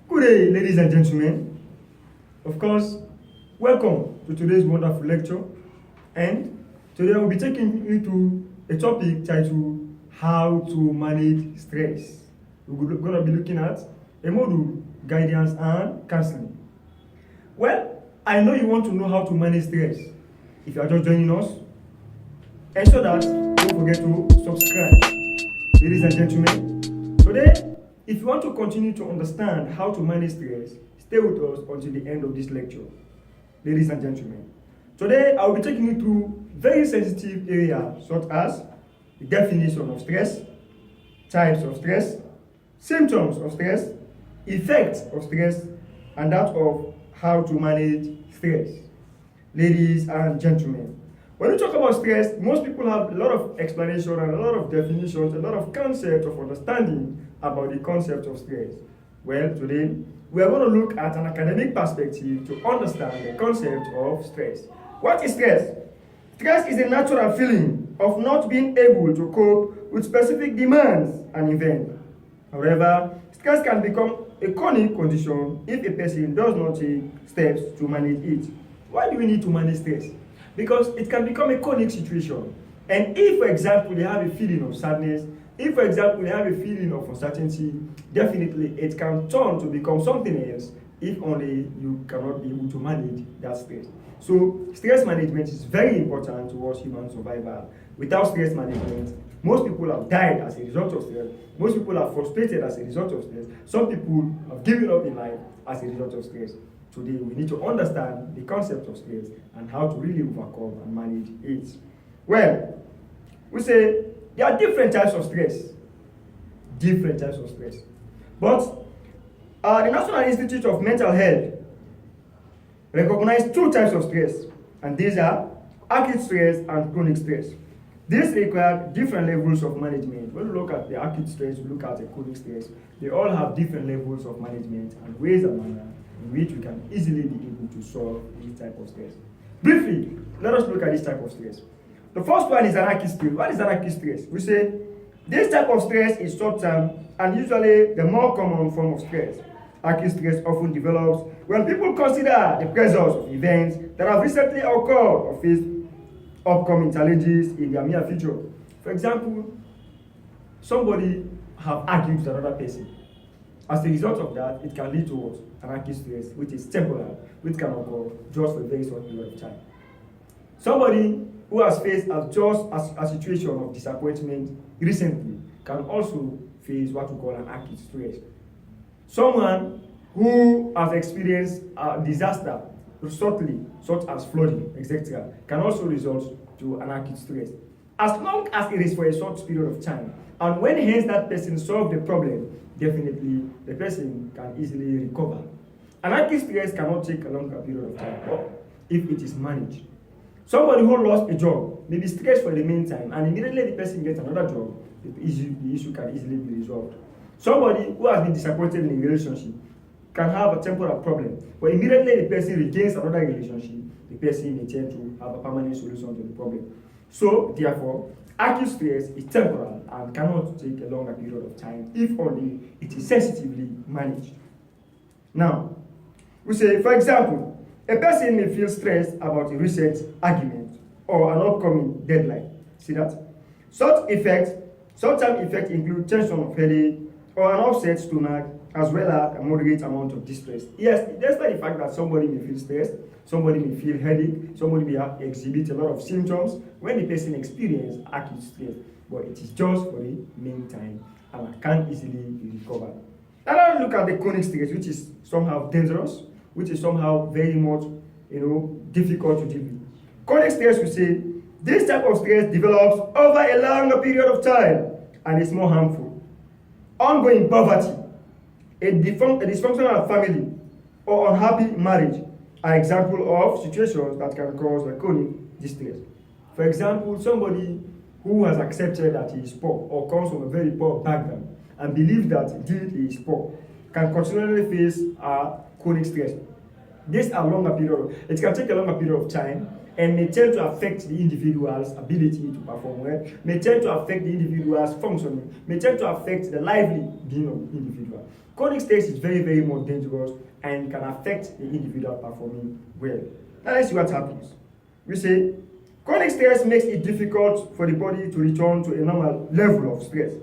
Good day, ladies and gentlemen. Of course, welcome to today's wonderful lecture. And today I will be taking you to a topic titled How to Manage Stress. We're going to be looking at a module, guidance and counseling. Well, I know you want to know how to manage stress. If you are just joining us, ensure that don't forget to subscribe. Ladies and gentlemen, today, if you want to continue to understand how to manage stress, stay with us until the end of this lecture. Ladies and gentlemen, today I will be taking you through very sensitive areas such as the definition of stress, types of stress, symptoms of stress, effects of stress, and that of how to manage stress. Ladies and gentlemen, when we talk about stress, most people have a lot of explanation and a lot of definitions, a lot of concepts of understanding about the concept of stress. Well, today we are going to look at an academic perspective to understand the concept of stress. What is stress? Stress is a natural feeling of not being able to cope with specific demands and events. However, stress can become a chronic condition if a person does not take steps to manage it. Why do we need to manage stress? Because it can become a chronic situation. And if, for example, you have a feeling of sadness, if, for example, you have a feeling of uncertainty, definitely it can turn to become something else if only you cannot be able to manage that stress. So, stress management is very important towards human survival. Without stress management, most people have died as a result of stress. Most people are frustrated as a result of stress. Some people have given up in life as a result of stress. Today, we need to understand the concept of stress and how to really overcome and manage it. Well, we say there are different types of stress. Different types of stress. But the National Institute of Mental Health recognizes two types of stress, and these are acute stress and chronic stress. These require different levels of management. When we look at the acute stress, we look at the chronic stress. They all have different levels of management and ways and manner in which we can easily be able to solve this type of stress. Briefly, let us look at this type of stress. The first one is an acute stress. What is an acute stress? We say this type of stress is short-term and usually the more common form of stress. Acute stress often develops when people consider the pressures of events that have recently occurred or faced upcoming challenges in their near future. For example, somebody have argued with another person. As a result of that, it can lead to what? An acute stress, which is temporal, which can occur just for a very short period of time. Somebody who has faced a situation of disappointment recently can also face what we call an acute stress. Someone who has experienced a disaster shortly, such as flooding, etc., can also result to an acute stress. As long as it is for a short period of time, and when hence that person solves the problem, definitely the person can easily recover. An acute stress cannot take a longer period of time, but if it is managed. Somebody who lost a job may be stressed for the meantime, and immediately the person gets another job, the issue can easily be resolved. Somebody who has been disappointed in a relationship can have a temporal problem, but immediately the person regains another relationship, the person may tend to have a permanent solution to the problem. So, therefore, acute stress is temporal and cannot take a longer period of time if only it is sensitively managed. Now, we say, for example, a person may feel stressed about a recent argument or an upcoming deadline. See that? Short-term effects include tension of headache or an upset stomach, as well as a moderate amount of distress. Yes, despite the fact that somebody may feel stressed, somebody may feel headache, somebody may exhibit a lot of symptoms when the person experiences acute stress, but it is just for the meantime and can easily be recovered. Now let's look at the chronic stress, which is somehow dangerous, which is somehow very much difficult to deal with. Chronic stress, we say, this type of stress develops over a longer period of time and is more harmful. Ongoing poverty, a dysfunctional family, or unhappy marriage are examples of situations that can cause a chronic distress. For example, somebody who has accepted that he is poor or comes from a very poor background and believes that indeed he is poor can continually face a chronic stress. This a longer period. It can take a longer period of time and may tend to affect the individual's ability to perform well, may tend to affect the individual's functioning, may tend to affect the lively being of the individual. Chronic stress is very, very more dangerous and can affect the individual performing well. Now let's see what happens. We say chronic stress makes it difficult for the body to return to a normal level of stress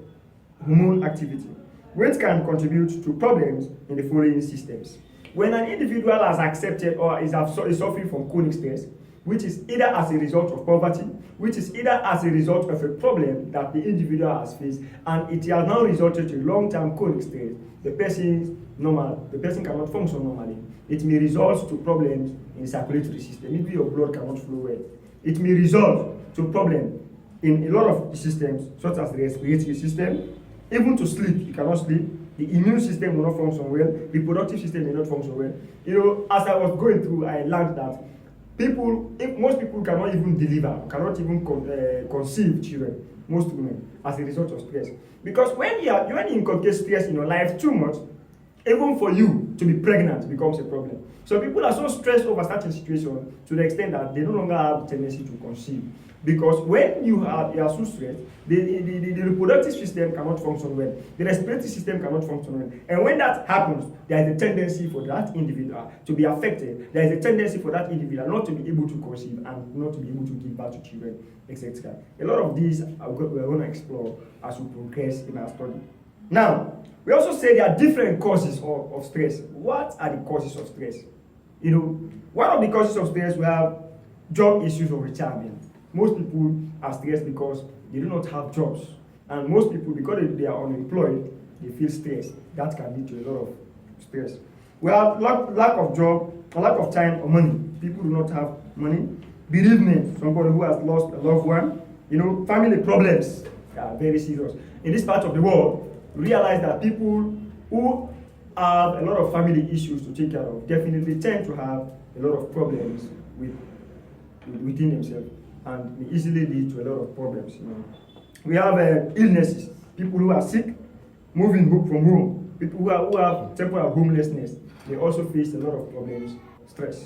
hormone activity, which can contribute to problems in the following systems. When an individual has accepted or is suffering from chronic stress, which is either as a result of poverty, which is either as a result of a problem that the individual has faced, and it has now resulted to long-term chronic stress, the person cannot function normally. It may result to problems in the circulatory system. Maybe your blood cannot flow well. It may result to problems in a lot of systems, such as the respiratory system, even to sleep. You cannot sleep. The immune system will not function well. The reproductive system may not function well. As I was going through, I learned that most people cannot even deliver, cannot even conceive children, most women, as a result of stress. Because when you inculcate stress in your life too much, even for you to be pregnant becomes a problem. So people are so stressed over certain situations to the extent that they no longer have the tendency to conceive. Because when you are so stressed, the reproductive system cannot function well. The respiratory system cannot function well. And when that happens, there is a tendency for that individual to be affected. There is a tendency for that individual not to be able to conceive and not to be able to give birth to children, etc. A lot of these we're going to explore as we progress in our study. Now, we also say there are different causes of stress. What are the causes of stress? One of the causes of stress, we have job issues or retirement. Most people are stressed because they do not have jobs. And most people, because they are unemployed, they feel stressed. That can lead to a lot of stress. We have lack of job, a lack of time or money. People do not have money. Bereavement, somebody who has lost a loved one. Family problems are very serious. In this part of the world, we realize that people who have a lot of family issues to take care of definitely tend to have a lot of problems within themselves, and may easily lead to a lot of problems. We have illnesses, people who are sick, moving from home, people who have temporary homelessness, they also face a lot of problems, stress.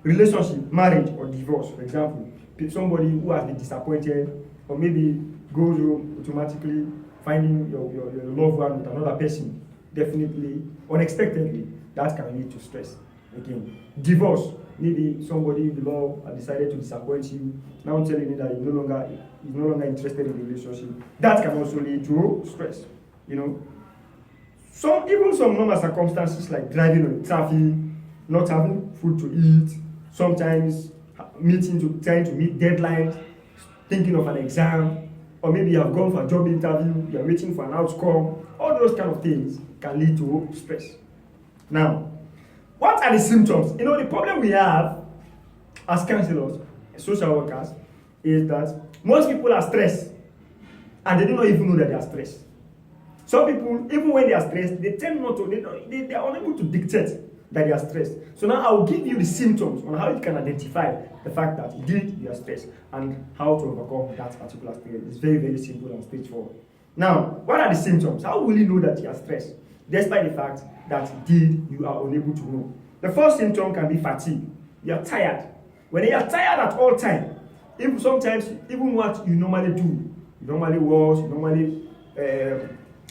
Relationship, marriage or divorce, for example, somebody who has been disappointed or maybe goes home automatically finding your loved one with another person, definitely, unexpectedly, that can lead to stress. Again, divorce, maybe somebody you love has decided to disappoint you, now telling you that he's no longer interested in the relationship. That can also lead to stress. Some normal circumstances like driving on traffic, not having food to eat, sometimes trying to meet deadlines, thinking of an exam, or maybe you have gone for a job interview, you are waiting for an outcome. All those kind of things can lead to stress. Now, what are the symptoms? The problem we have as counselors, social workers, is that most people are stressed and they do not even know that they are stressed. Some people, even when they are stressed, they tend not to, they are unable to dictate that they are stressed. So now I will give you the symptoms on how you can identify the fact that indeed you are stressed and how to overcome that particular stress. It's very, very simple and straightforward. Now, what are the symptoms? How will you know that you are stressed, despite the fact that indeed you are unable to know? The first symptom can be fatigue. You are tired. When you are tired at all time, sometimes even what you normally do, you normally wash, you normally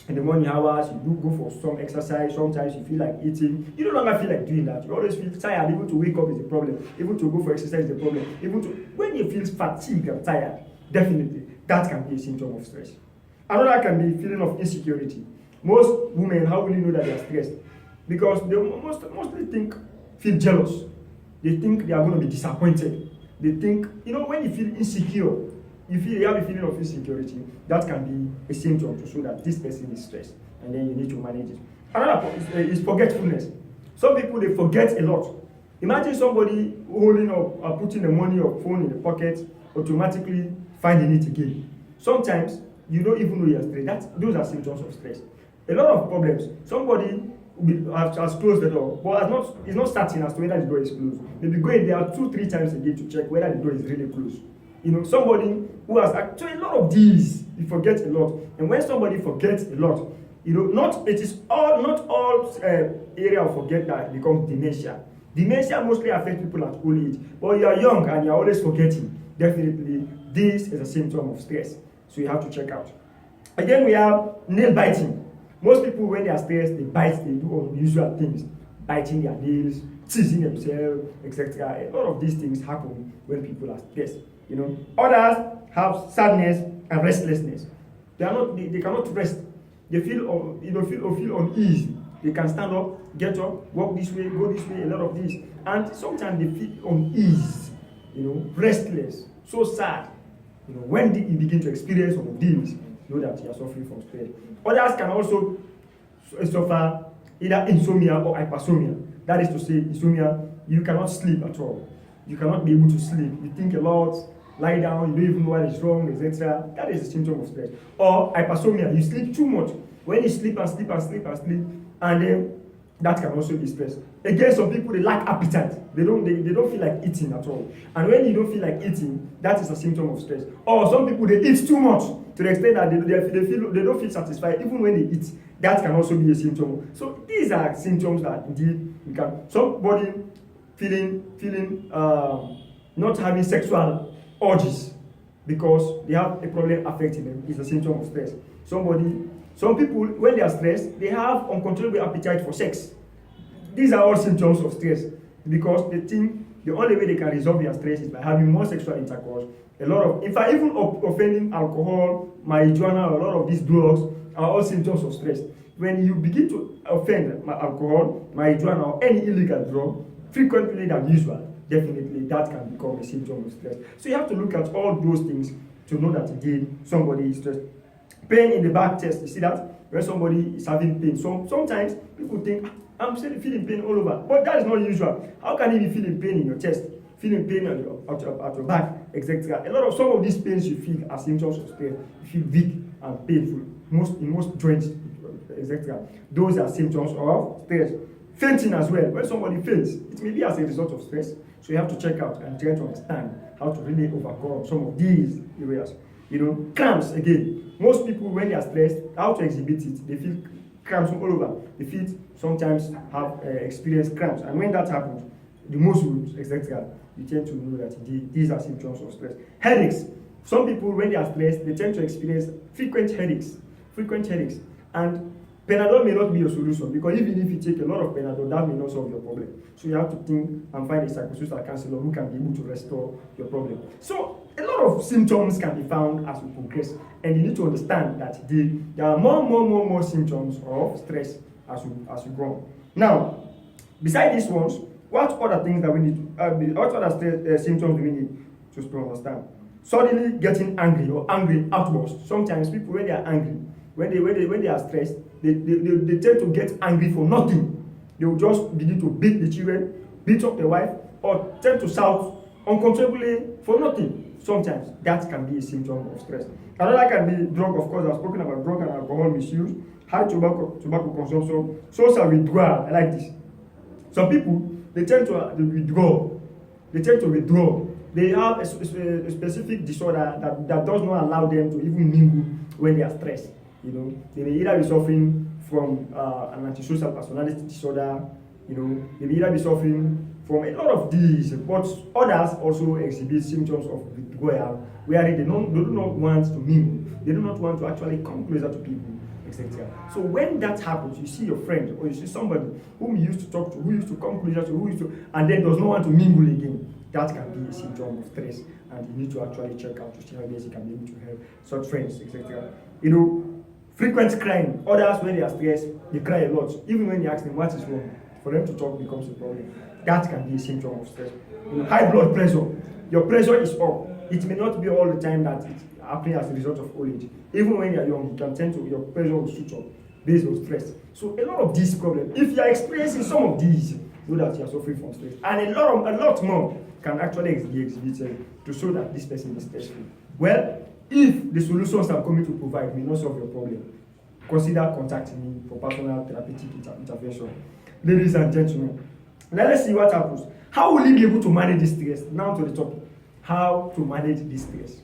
in the morning hours, you do go for some exercise, sometimes you feel like eating, you no longer feel like doing that. You always feel tired. Even to wake up is a problem. Even to go for exercise is a problem. When you feel fatigued and tired, definitely, that can be a symptom of stress. Another can be feeling of insecurity. Most women, how will you know that they are stressed? Because they mostly feel jealous. They think they are going to be disappointed. They think, when you feel insecure, you have a feeling of insecurity, that can be a symptom to show that this person is stressed, and then you need to manage it. Another is forgetfulness. Some people, they forget a lot. Imagine somebody holding up or putting the money or phone in the pocket, automatically finding it again. Sometimes, you don't even know you're stressed. Those are symptoms of stress. A lot of problems. Somebody has closed the door, but is not certain as to whether the door is closed. Maybe going there 2-3 times a day to check whether the door is really closed. Somebody who has actually a lot of these, you forget a lot. And when somebody forgets a lot, not all area of forget that becomes dementia. Dementia mostly affects people at old age. But you are young and you are always forgetting. Definitely, this is a symptom of stress. So you have to check out. Again, we have nail biting. Most people, when they are stressed, they bite, they do unusual things, biting their nails, teasing themselves, etc. A lot of these things happen when people are stressed. Others have sadness and restlessness. They cannot rest. They feel uneasy. They can stand up, get up, walk this way, go this way, a lot of this. And sometimes they feel uneasy, restless, so sad. When you begin to experience some of these, know that you are suffering from stress. Others can also suffer either insomnia or hypersomnia. That is to say, insomnia, you cannot sleep at all. You cannot be able to sleep. You think a lot, lie down, you don't even know what is wrong, etc. That is a symptom of stress. Or hypersomnia, you sleep too much. When you sleep and sleep and sleep and sleep, and then that can also be stress. Again, some people, they lack appetite. They don't feel like eating at all. And when you don't feel like eating, that is a symptom of stress. Or some people, they eat too much to the extent that they don't feel satisfied even when they eat. That can also be a symptom. So these are symptoms that indeed you can. Somebody feeling not having sexual urges because they have a problem affecting them is a symptom of stress. Some people, when they are stressed, they have uncontrollable appetite for sex. These are all symptoms of stress because they think the only way they can resolve their stress is by having more sexual intercourse. In fact, even offending alcohol, marijuana, a lot of these drugs are all symptoms of stress. When you begin to offend alcohol, marijuana, or any illegal drug, frequently than usual, definitely that can become a symptom of stress. So you have to look at all those things to know that indeed somebody is stressed. Pain in the back chest, you see that? When somebody is having pain. Sometimes people think, I'm feeling pain all over. But that is not usual. How can you be feeling pain in your chest, feeling pain at your back, etc.? Some of these pains you feel are symptoms of stress. You feel weak and painful, in most joints, etc. Those are symptoms of stress. Fainting as well. When somebody faints, it may be as a result of stress. So you have to check out and try to understand how to really overcome some of these areas. Cramps again. Most people, when they are stressed, how to exhibit it, they feel cramps all over. The feet sometimes have experienced cramps. And when that happens, the muscles, etc., you tend to know that these are symptoms of stress. Headaches. Some people, when they are stressed, they tend to experience frequent headaches. And Panadol may not be a solution because even if you take a lot of Panadol, that may not solve your problem. So you have to think and find a psychosocial counselor who can be able to restore your problem. So a lot of symptoms can be found as we progress, and you need to understand that there are more symptoms of stress as we go on. Now, beside these ones, what other things that we need to, what other symptoms do we need to understand? Suddenly getting angry or angry outbursts. Sometimes people, when they are angry, when they are stressed, they tend to get angry for nothing. They will just begin to beat the children, beat up the wife, or tend to shout uncontrollably for nothing. Sometimes that can be a symptom of stress. Another can be drug, of course. I've spoken about drug and alcohol misuse, high tobacco consumption, social withdrawal. I like this. Some people, they tend to withdraw. They have a specific disorder that does not allow them to even mingle when they are stressed. They may either be suffering from an antisocial personality disorder. They may either be suffering from a lot of these, but others also exhibit symptoms of withdrawal, where they do not want to mingle. They do not want to actually come closer to people, etc. So when that happens, you see your friend or you see somebody whom you used to talk to, who used to come closer to, and then does not want to mingle again. That can be a symptom of stress, and you need to actually check out to see how best you can be able to help such friends, etc. Frequent crying. Others, when they are stressed, they cry a lot. Even when you ask them what is wrong, for them to talk becomes a problem. That can be a symptom of stress. High blood pressure. Your pressure is up. It may not be all the time that it's happening as a result of old age. Even when you're young, you can tend to, your pressure will shoot up based on stress. So a lot of these problems, if you're experiencing some of these, know that you're suffering from stress. And a lot more can actually be exhibited to show that this person is stressful. Well, if the solutions I'm coming to provide will not solve your problem, consider contacting me for personal therapeutic intervention. Ladies and gentlemen, let's see what happens. How will you be able to manage this stress? Now to the topic. How to manage this stress.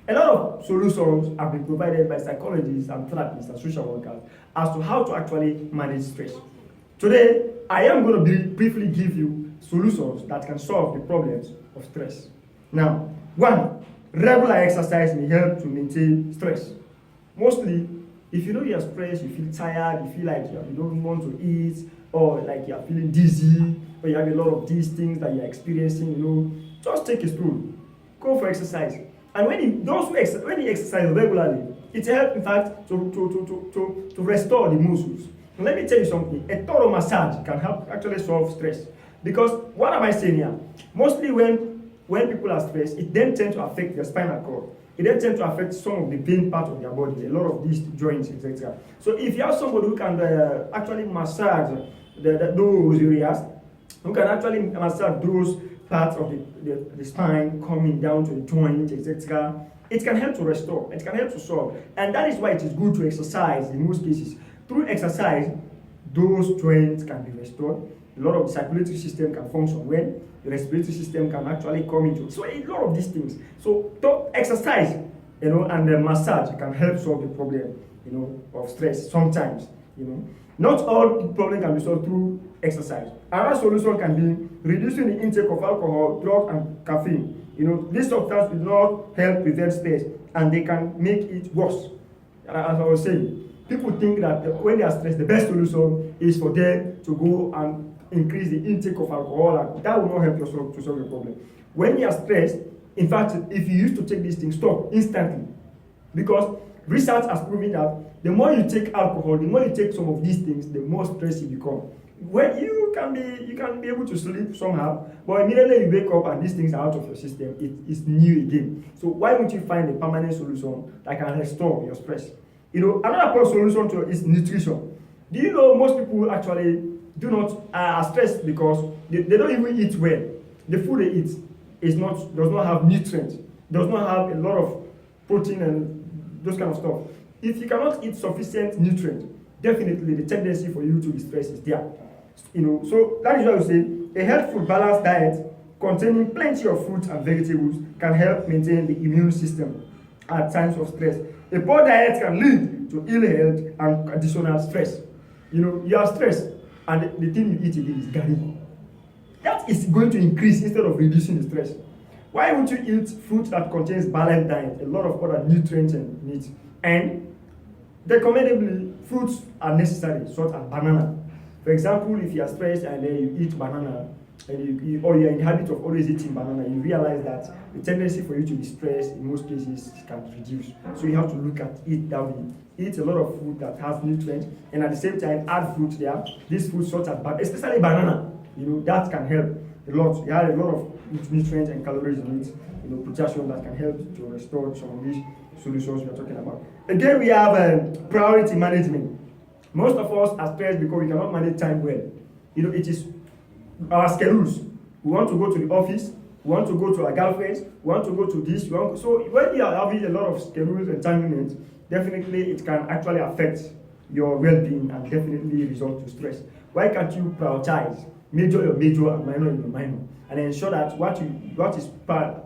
A lot of solutions have been provided by psychologists and therapists and social workers as to how to actually manage stress. Today, I am going to briefly give you solutions that can solve the problems of stress. Now, 1. Regular exercise may help to maintain stress. Mostly, If you know you're stressed, you feel tired, you feel like you don't want to eat, or like you're feeling dizzy, or you have a lot of these things that you're experiencing, just take a stroll, go for exercise. And when you exercise regularly, it helps in fact to restore the muscles. And let me tell you something, a thorough massage can help actually solve stress. Because what am I saying here? Mostly when people are stressed, it then tends to affect their spinal cord. It then tends to affect some of the pain part of their body, a lot of these joints, etc. So if you have somebody who can actually massage those areas, who can actually massage those parts of the spine coming down to the joint, etc., it can help to restore, it can help to solve. And that is why it is good to exercise in most cases. Through exercise, those joints can be restored. A lot of the circulatory system can function well. The respiratory system can actually come into. So a lot of these things. So exercise, and the massage can help solve the problem, of stress sometimes, Not all problem can be solved through exercise. Another solution can be reducing the intake of alcohol, drugs, and caffeine. These substances do not help prevent stress, and they can make it worse. As I was saying, people think that when they are stressed, the best solution is for them to go and increase the intake of alcohol, and that will not help yourself to solve your problem. When you are stressed, in fact, if you used to take these things, stop instantly. Because research has proven that the more you take alcohol, the more you take some of these things, the more stressed you become. When you can be able to sleep somehow, but immediately you wake up and these things are out of your system, it is new again. So why don't you find a permanent solution that can restore your stress? Another solution to it is nutrition. Do you know most people actually do not are stressed because they don't even eat well. The food they eat does not have nutrients, does not have a lot of protein and those kind of stuff. If you cannot eat sufficient nutrients, definitely the tendency for you to be stressed is there. So that is why we say a healthful, balanced diet containing plenty of fruits and vegetables can help maintain the immune system at times of stress. A poor diet can lead to ill health and additional stress. You are stressed, and the thing you eat again is garri. That is going to increase instead of reducing the stress. Why won't you eat fruit that contains balanced diet, a lot of other nutrients and meat? And recommendably, fruits are necessary, such as banana. For example, if you are stressed and then you eat banana, and or you are in the habit of always eating banana, you realize that the tendency for you to be stressed in most cases can reduce. So you have to look at it that way. Eat a lot of food that has nutrients, and at the same time add fruit there. These foods such as especially banana, that can help a lot. It has a lot of nutrients and calories in it. Potassium that can help to restore some of these solutions we are talking about. Again, we have priority management. Most of us are stressed because we cannot manage time well. It is our schedules. We want to go to the office, we want to go to our girlfriends, we want to go to this. So when you are having a lot of schedules and entanglements, definitely it can actually affect your well-being and definitely result to stress. Why can't you prioritize, major your major and minor your minor, and ensure that what is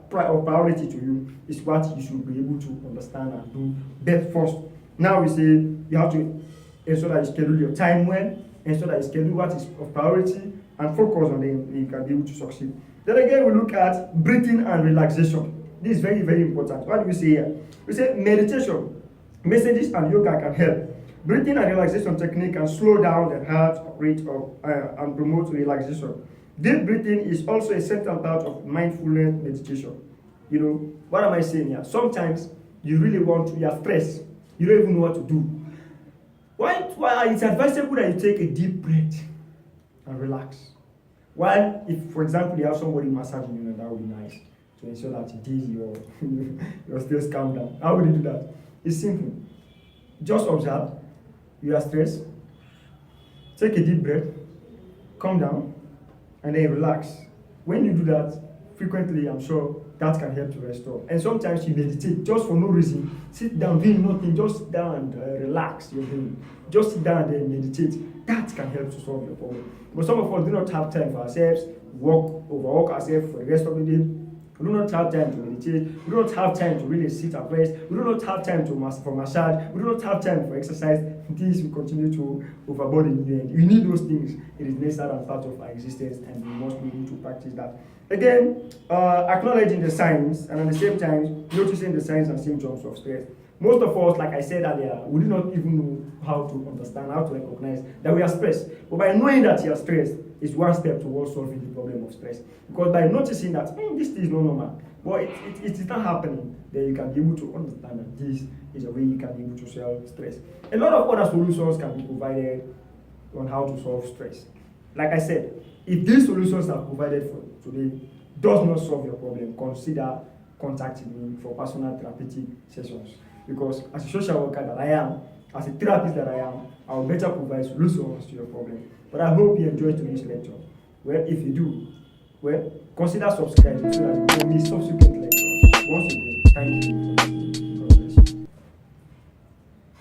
priority to you is what you should be able to understand and do best first. Now we say you have to ensure that you schedule your time well, ensure that you schedule what is of priority, and focus on them, you can be able to succeed. Then again, we look at breathing and relaxation. This is very, very important. What do we say here? We say meditation, messages, and yoga can help. Breathing and relaxation technique can slow down the heart rate and promote relaxation. Deep breathing is also a central part of mindfulness meditation. What am I saying here? Sometimes you are stressed, you don't even know what to do. Why it's advisable that you take a deep breath and relax. While if, for example, you have somebody massaging you, that would be nice to ensure that you dizzy or your stress calm down. How would you do that? It's simple. Just observe. You are stressed. Take a deep breath, calm down, and then relax. When you do that frequently, I'm sure that can help to restore. And sometimes you meditate just for no reason. Sit down, doing nothing, just sit down and relax your brain. Just sit down and then meditate. That can help to solve your problem. But some of us do not have time for ourselves, overwork ourselves for the rest of the day. We do not have time to meditate. We do not have time to really sit and rest. We do not have time for massage. We do not have time for exercise. This will continue to overburden you. And you need those things. It is necessary and part of our existence, and we must be able to practice that. Again, acknowledging the signs and at the same time noticing the signs and symptoms of stress. Most of us, like I said earlier, we do not even know how to understand, how to recognize that we are stressed. But by knowing that you are stressed is one step towards solving the problem of stress. Because by noticing that this is not normal, but it is not happening, then you can be able to understand that this is a way you can be able to solve stress. A lot of other solutions can be provided on how to solve stress. Like I said, if these solutions are provided for today does not solve your problem, consider contacting me for personal therapeutic sessions. Because as a social worker that I am, as a therapist that I am, I will better provide solutions to your problem. But I hope you enjoyed today's lecture. Well, if you do, well, consider subscribing so that you don't miss subsequent lectures. Once again, thank you.